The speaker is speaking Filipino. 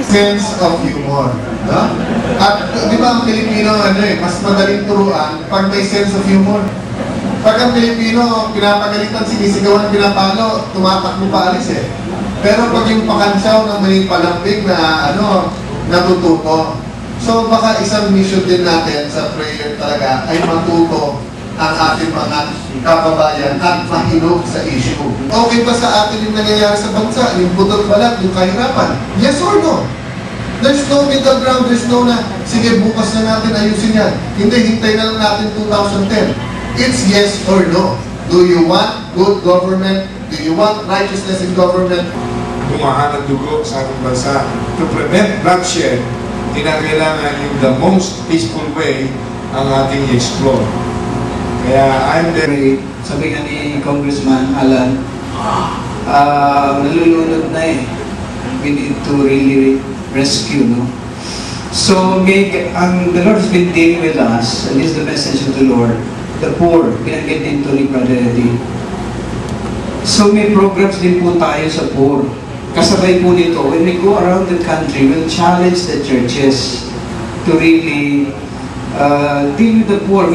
sense of humor. No? At di ba ang Pilipino, mas madaling turuan pag may sense of humor. Pag ang Pilipino, pinapagalitan, sinisigawan, pinapalo, tumatakbo pa alis eh. Pero pag yung pakansyaw ng may palambig na natututo. So baka isang mission din natin sa prayer talaga ay matuto ang ating mga kababayan at mahinog sa issue. Okay ba sa atin yung nangyayari sa bansa? Yung putol balat, yung kahirapan? Yes or no? There's no middle ground, there's no na, sige bukas na natin ayusin yan. Hindi, hintay na lang natin 2010. It's yes or no. Do you want good government? Do you want righteousness in government? Bumaha ng dugo sa ating bansa. To prevent bloodshed, kinakailangan yung the most peaceful way ang ating i-explore. Kaya I'm very... Sabi nga ni Congressman Alan, nalulunod na eh. We need to really rescue, no? So, the Lord has been dealing with us, and this is the message of the Lord. The poor, pinag-get into ni Brother Eddie. So, may programs din po tayo sa poor. Kasabay po nito, when we go around the country, we'll challenge the churches to really deal with the poor.